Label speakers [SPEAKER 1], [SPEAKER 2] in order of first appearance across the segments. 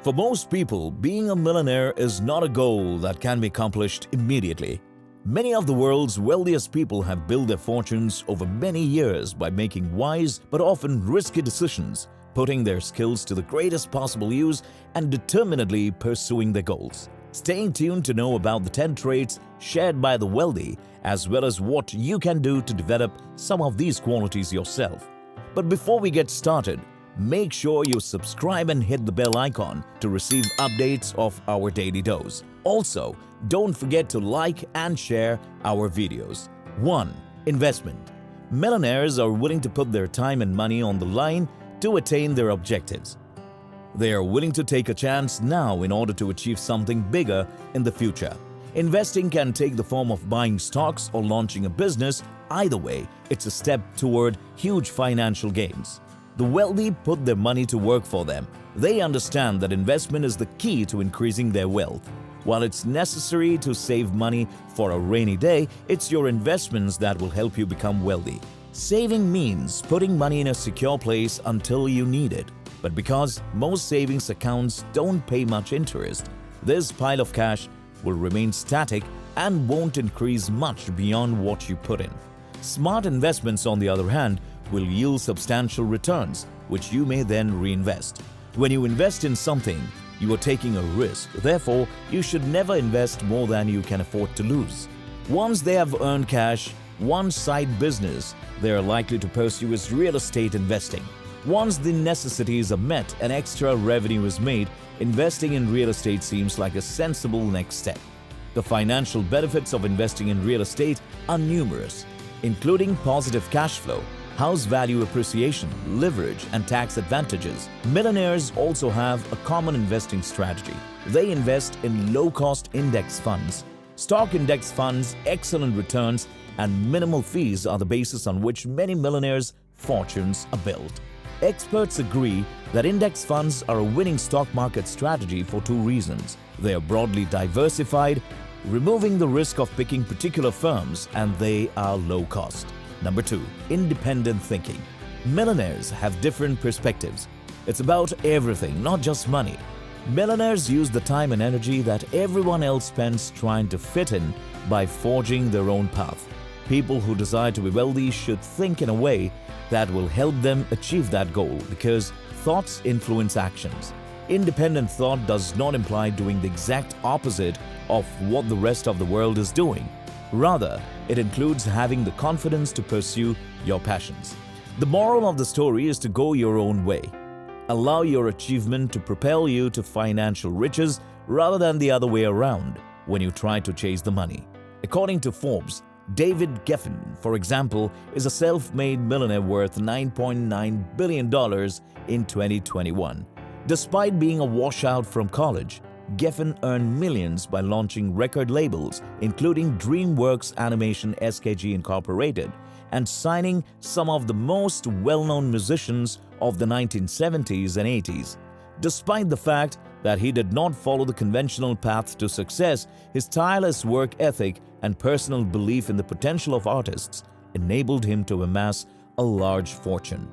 [SPEAKER 1] For most people, being a millionaire is not a goal that can be accomplished immediately. Many of the world's wealthiest people have built their fortunes over many years by making wise but often risky decisions, putting their skills to the greatest possible use and determinedly pursuing their goals. Stay tuned to know about the 10 traits shared by the wealthy, as well as what you can do to develop some of these qualities yourself. But before we get started, make sure you subscribe and hit the bell icon to receive updates of our daily dose. Also, don't forget to like and share our videos. 1. Investment. Millionaires are willing to put their time and money on the line to attain their objectives. They are willing to take a chance now in order to achieve something bigger in the future. Investing can take the form of buying stocks or launching a business. Either way, it's a step toward huge financial gains. The wealthy put their money to work for them. They understand that investment is the key to increasing their wealth. While it's necessary to save money for a rainy day, it's your investments that will help you become wealthy. Saving means putting money in a secure place until you need it. But because most savings accounts don't pay much interest, this pile of cash will remain static and won't increase much beyond what you put in. Smart investments, on the other hand, will yield substantial returns, which you may then reinvest. When you invest in something, you are taking a risk. Therefore, you should never invest more than you can afford to lose. Once they have earned cash, one side business they are likely to pursue is real estate investing. Once the necessities are met and extra revenue is made, investing in real estate seems like a sensible next step. The financial benefits of investing in real estate are numerous, including positive cash flow, house value appreciation, leverage, and tax advantages. Millionaires also have a common investing strategy. They invest in low-cost index funds. Stock index funds, excellent returns, and minimal fees are the basis on which many millionaires' fortunes are built. Experts agree that index funds are a winning stock market strategy for two reasons. They are broadly diversified, removing the risk of picking particular firms, and they are low cost. Number 2. Independent thinking. Millionaires have different perspectives. It's about everything, not just money. Millionaires use the time and energy that everyone else spends trying to fit in by forging their own path. People who desire to be wealthy should think in a way that will help them achieve that goal, because thoughts influence actions. Independent thought does not imply doing the exact opposite of what the rest of the world is doing. Rather, it includes having the confidence to pursue your passions. The moral of the story is to go your own way. Allow your achievement to propel you to financial riches rather than the other way around when you try to chase the money. According to Forbes, David Geffen, for example, is a self-made millionaire worth $9.9 billion in 2021. Despite being a washout from college, Geffen earned millions by launching record labels, including DreamWorks Animation SKG Incorporated, and signing some of the most well-known musicians of the 1970s and 80s. Despite the fact that he did not follow the conventional path to success, his tireless work ethic and personal belief in the potential of artists enabled him to amass a large fortune.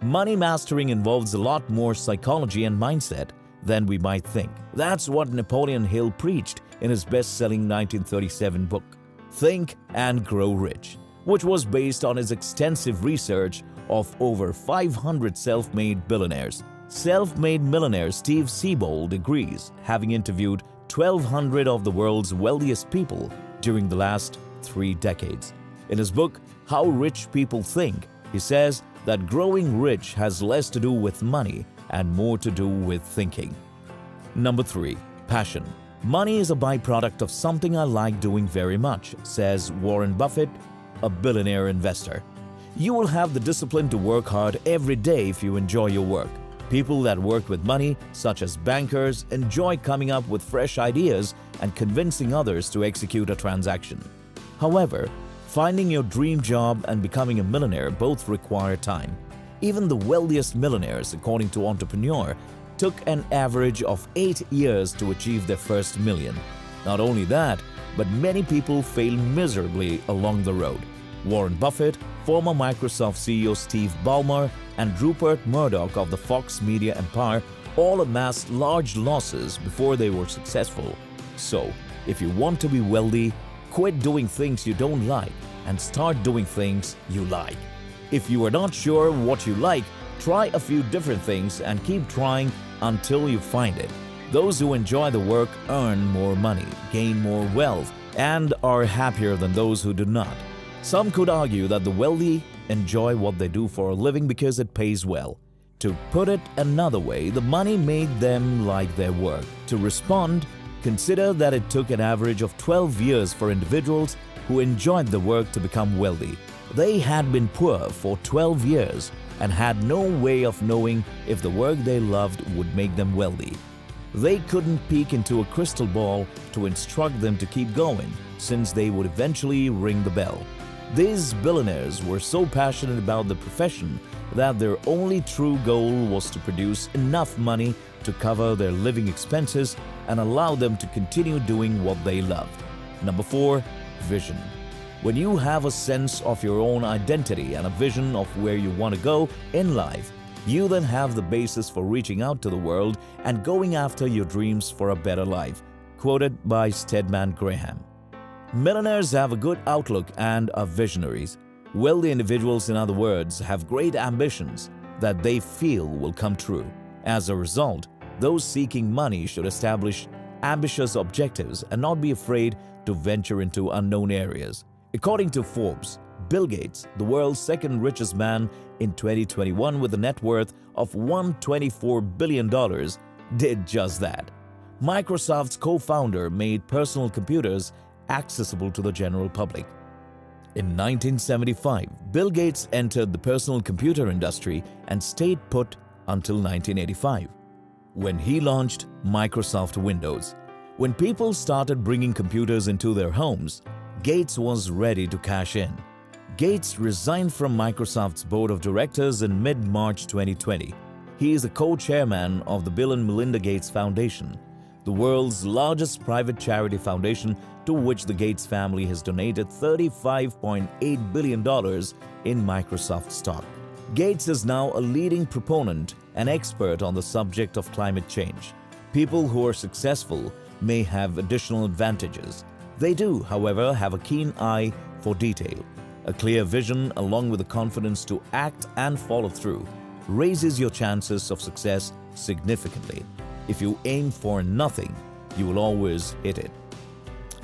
[SPEAKER 1] Money mastering involves a lot more psychology and mindset than we might think. That's what Napoleon Hill preached in his best-selling 1937 book, Think and Grow Rich, which was based on his extensive research of over 500 self-made billionaires. Self-made millionaire Steve Siebold agrees, having interviewed 1,200 of the world's wealthiest people during the last 3 decades. In his book, How Rich People Think, he says that growing rich has less to do with money and more to do with thinking. Number 3. Passion. Money is a byproduct of something I like doing very much, says Warren Buffett, a billionaire investor. You will have the discipline to work hard every day if you enjoy your work. People that work with money, such as bankers, enjoy coming up with fresh ideas and convincing others to execute a transaction. However, finding your dream job and becoming a millionaire both require time. Even the wealthiest millionaires, according to Entrepreneur, took an average of 8 years to achieve their first million. Not only that, but many people fail miserably along the road. Warren Buffett, former Microsoft CEO Steve Ballmer, and Rupert Murdoch of the Fox media empire all amassed large losses before they were successful. So, if you want to be wealthy, quit doing things you don't like and start doing things you like. If you are not sure what you like, try a few different things and keep trying until you find it. Those who enjoy the work earn more money, gain more wealth, and are happier than those who do not. Some could argue that the wealthy enjoy what they do for a living because it pays well. To put it another way, the money made them like their work. To respond, consider that it took an average of 12 years for individuals who enjoyed the work to become wealthy. They had been poor for 12 years and had no way of knowing if the work they loved would make them wealthy. They couldn't peek into a crystal ball to instruct them to keep going, since they would eventually ring the bell. These billionaires were so passionate about the profession that their only true goal was to produce enough money to cover their living expenses and allow them to continue doing what they loved. Number 4. Vision. When you have a sense of your own identity and a vision of where you want to go in life, you then have the basis for reaching out to the world and going after your dreams for a better life. Quoted by Stedman Graham. Millionaires have a good outlook and are visionaries. Wealthy individuals, in other words, have great ambitions that they feel will come true. As a result, those seeking money should establish ambitious objectives and not be afraid to venture into unknown areas. According to Forbes, Bill Gates, the world's second richest man in 2021 with a net worth of $124 billion, did just that. Microsoft's co-founder made personal computers accessible to the general public. In 1975, Bill Gates entered the personal computer industry and stayed put until 1985, when he launched Microsoft Windows. When people started bringing computers into their homes, Gates was ready to cash in. Gates resigned from Microsoft's board of directors in mid-March 2020. He is the co-chairman of the Bill and Melinda Gates Foundation, the world's largest private charity foundation to which the Gates family has donated $35.8 billion in Microsoft stock. Gates is now a leading proponent and expert on the subject of climate change. People who are successful may have additional advantages. They do, however, have a keen eye for detail. A clear vision, along with the confidence to act and follow through, raises your chances of success significantly. If you aim for nothing, you will always hit it.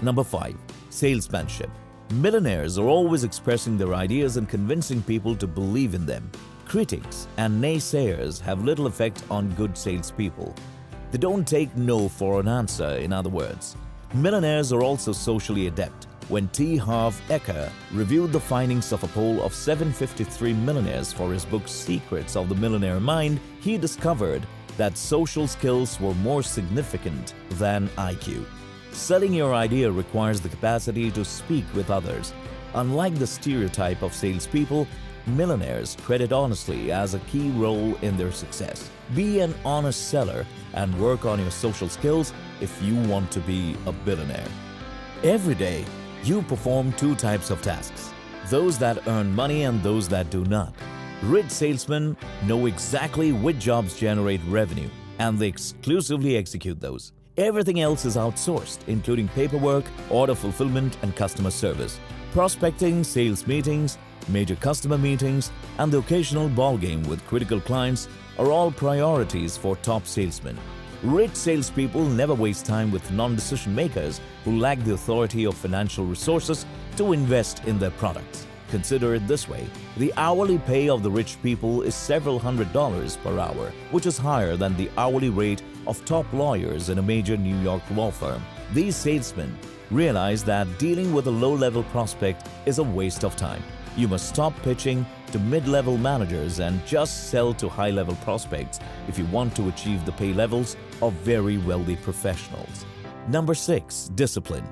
[SPEAKER 1] Number 5. Salesmanship. Millionaires are always expressing their ideas and convincing people to believe in them. Critics and naysayers have little effect on good salespeople. They don't take no for an answer, in other words. Millionaires are also socially adept. When T. Harv Eker reviewed the findings of a poll of 753 millionaires for his book Secrets of the Millionaire Mind, he discovered that social skills were more significant than IQ. Selling your idea requires the capacity to speak with others. Unlike the stereotype of salespeople, millionaires credit honesty as a key role in their success. Be an honest seller and work on your social skills if you want to be a billionaire. Every day, you perform 2 types of tasks: those that earn money and those that do not. Rich salesmen know exactly which jobs generate revenue, and they exclusively execute those. Everything else is outsourced, including paperwork, order fulfillment, and customer service. Prospecting, sales meetings, major customer meetings, and the occasional ball game with critical clients are all priorities for top salesmen. Rich salespeople never waste time with non-decision makers who lack the authority or financial resources to invest in their products. Consider it this way: the hourly pay of the rich people is several $100s per hour, which is higher than the hourly rate of top lawyers in a major New York law firm. These salesmen realize that dealing with a low-level prospect is a waste of time. You must stop pitching to mid-level managers and just sell to high-level prospects if you want to achieve the pay levels of very wealthy professionals. Number 6. Discipline.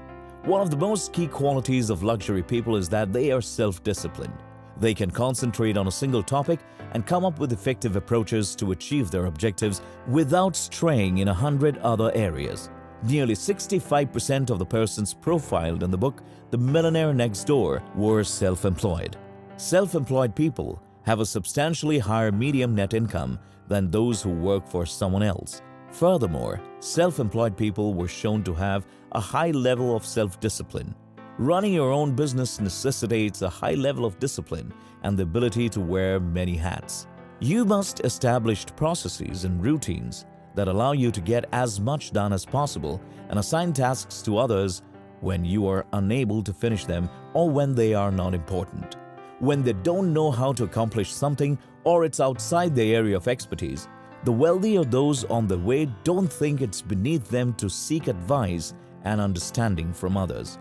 [SPEAKER 1] One of the most key qualities of luxury people is that they are self-disciplined. They can concentrate on a single topic and come up with effective approaches to achieve their objectives without straying in 100 other areas. Nearly 65% of the persons profiled in the book The Millionaire Next Door were self-employed. Self-employed people have a substantially higher median net income than those who work for someone else. Furthermore, self-employed people were shown to have a high level of self-discipline. Running your own business necessitates a high level of discipline and the ability to wear many hats. You must establish processes and routines that allow you to get as much done as possible and assign tasks to others when you are unable to finish them or when they are not important. When they don't know how to accomplish something or it's outside their area of expertise, the wealthy or those on the way don't think it's beneath them to seek advice and understanding from others.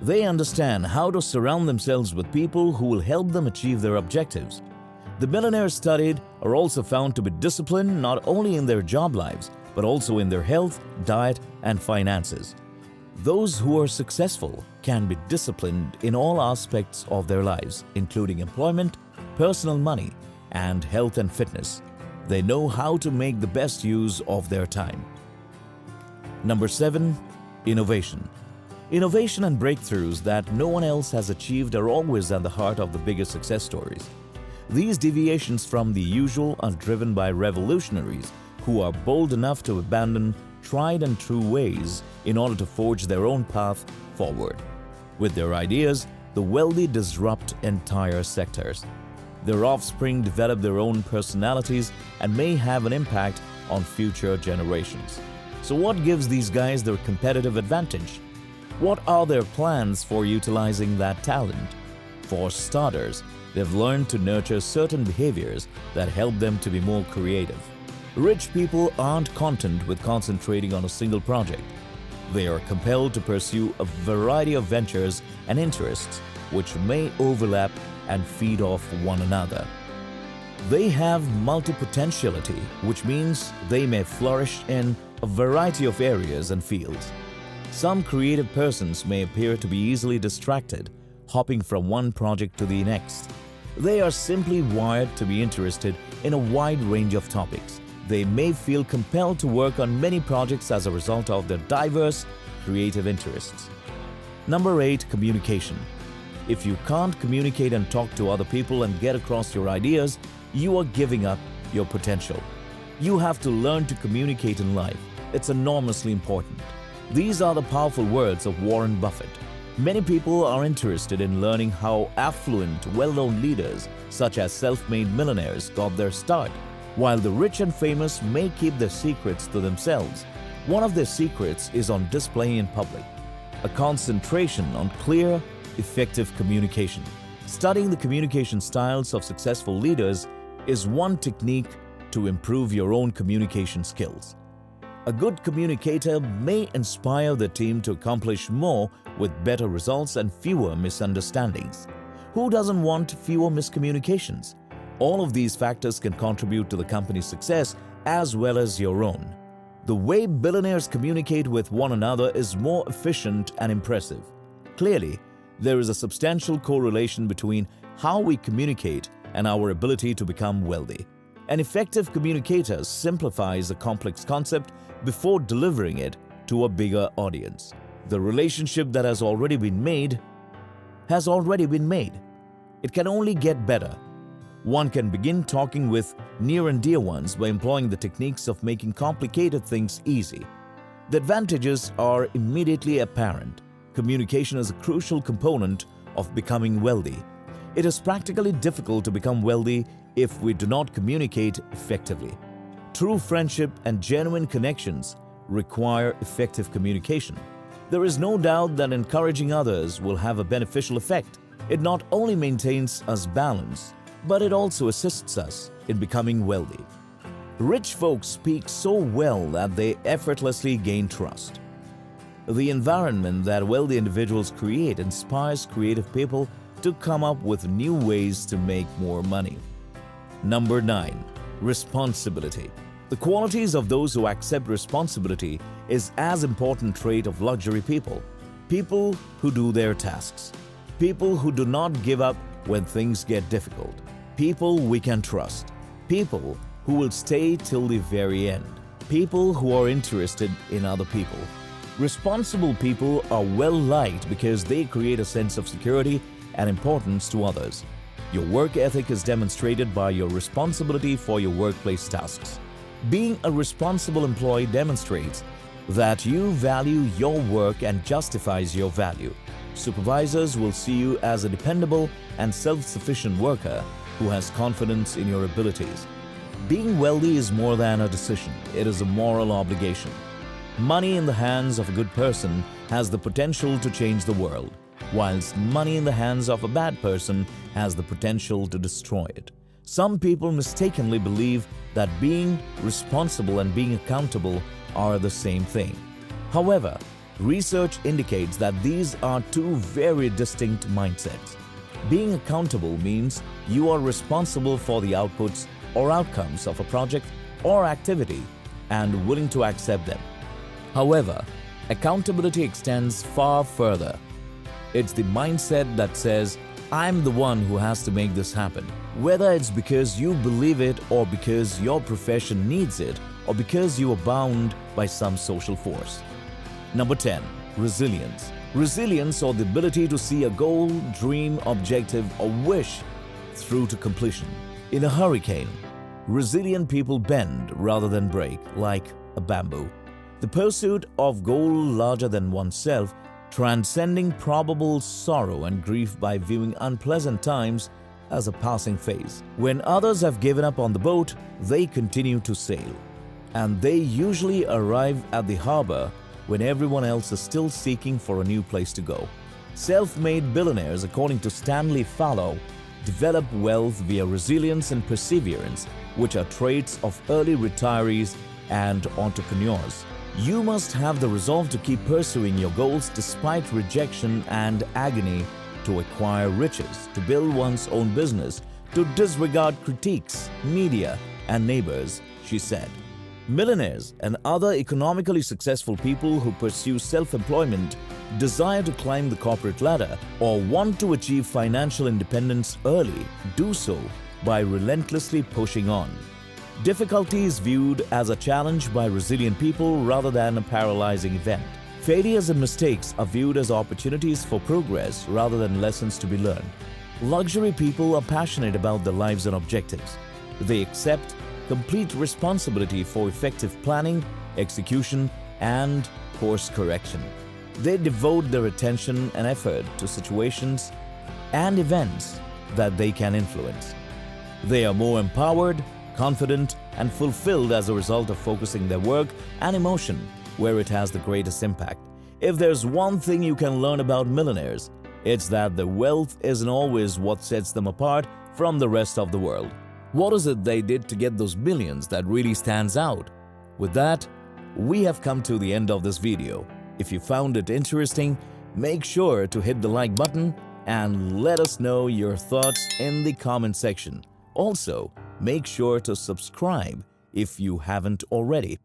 [SPEAKER 1] They understand how to surround themselves with people who will help them achieve their objectives. The millionaires studied are also found to be disciplined not only in their job lives, but also in their health, diet, and finances. Those who are successful can be disciplined in all aspects of their lives, including employment, personal money, and health and fitness. They know how to make the best use of their time. Number 7. Innovation. Innovation and breakthroughs that no one else has achieved are always at the heart of the biggest success stories. These deviations from the usual are driven by revolutionaries who are bold enough to abandon tried and true ways in order to forge their own path forward. With their ideas, the wealthy disrupt entire sectors. Their offspring develop their own personalities and may have an impact on future generations. So what gives these guys their competitive advantage? What are their plans for utilizing that talent? For starters, they've learned to nurture certain behaviors that help them to be more creative. Rich people aren't content with concentrating on a single project. They are compelled to pursue a variety of ventures and interests which may overlap and feed off one another. They have multipotentiality, which means they may flourish in a variety of areas and fields. Some creative persons may appear to be easily distracted, hopping from one project to the next. They are simply wired to be interested in a wide range of topics. They may feel compelled to work on many projects as a result of their diverse creative interests. Number 8. Communication. If you can't communicate and talk to other people and get across your ideas, you are giving up your potential. You have to learn to communicate in life. It's enormously important. These are the powerful words of Warren Buffett. Many people are interested in learning how affluent, well-known leaders such as self-made millionaires got their start. While the rich and famous may keep their secrets to themselves, one of their secrets is on display in public. A concentration on clear, effective communication. Studying the communication styles of successful leaders is one technique to improve your own communication skills. A good communicator may inspire the team to accomplish more with better results and fewer misunderstandings. Who doesn't want fewer miscommunications? All of these factors can contribute to the company's success as well as your own. The way billionaires communicate with one another is more efficient and impressive. Clearly, there is a substantial correlation between how we communicate and our ability to become wealthy. An effective communicator simplifies a complex concept before delivering it to a bigger audience. The relationship that has already been made has already been made. It can only get better. One can begin talking with near and dear ones by employing the techniques of making complicated things easy. The advantages are immediately apparent. Communication is a crucial component of becoming wealthy. It is practically difficult to become wealthy if we do not communicate effectively. True friendship and genuine connections require effective communication. There is no doubt that encouraging others will have a beneficial effect. It not only maintains us balanced, but it also assists us in becoming wealthy. Rich folks speak so well that they effortlessly gain trust. The environment that wealthy individuals create inspires creative people to come up with new ways to make more money. Number 9. Responsibility. The qualities of those who accept responsibility is as important trait of luxury people. People who do their tasks. People who do not give up when things get difficult. People we can trust. People who will stay till the very end. People who are interested in other people. Responsible people are well liked because they create a sense of security and importance to others. Your work ethic is demonstrated by your responsibility for your workplace tasks. Being a responsible employee demonstrates that you value your work and justifies your value. Supervisors will see you as a dependable and self-sufficient worker who has confidence in your abilities. Being wealthy is more than a decision, it is a moral obligation. Money in the hands of a good person has the potential to change the world, whilst money in the hands of a bad person has the potential to destroy it. Some people mistakenly believe that being responsible and being accountable are the same thing. However, research indicates that these are two very distinct mindsets. Being accountable means you are responsible for the outputs or outcomes of a project or activity and willing to accept them. However, accountability extends far further. It's the mindset that says, I'm the one who has to make this happen. Whether it's because you believe it or because your profession needs it or because you are bound by some social force. Number 10. Resilience. Resilience, or the ability to see a goal, dream, objective, or wish through to completion. In a hurricane, resilient people bend rather than break, like a bamboo. The pursuit of goal larger than oneself, transcending probable sorrow and grief by viewing unpleasant times as a passing phase. When others have given up on the boat, they continue to sail. And they usually arrive at the harbor when everyone else is still seeking for a new place to go. Self-made billionaires, according to Stanley Fallow, develop wealth via resilience and perseverance, which are traits of early retirees and entrepreneurs. You must have the resolve to keep pursuing your goals despite rejection and agony, to acquire riches, to build one's own business, to disregard critiques, media, and neighbors, she said. Millionaires and other economically successful people who pursue self-employment, desire to climb the corporate ladder, or want to achieve financial independence early do so by relentlessly pushing on. Difficulty is viewed as a challenge by resilient people rather than a paralyzing event. Failures and mistakes are viewed as opportunities for progress rather than lessons to be learned. Luxury people are passionate about their lives and objectives. They accept complete responsibility for effective planning, execution, and course correction. They devote their attention and effort to situations and events that they can influence. They are more empowered, confident, and fulfilled as a result of focusing their work and emotion where it has the greatest impact. If there's one thing you can learn about millionaires, it's that their wealth isn't always what sets them apart from the rest of the world. What is it they did to get those millions that really stands out? With that, we have come to the end of this video. If you found it interesting, make sure to hit the like button and let us know your thoughts in the comment section. Also, make sure to subscribe if you haven't already.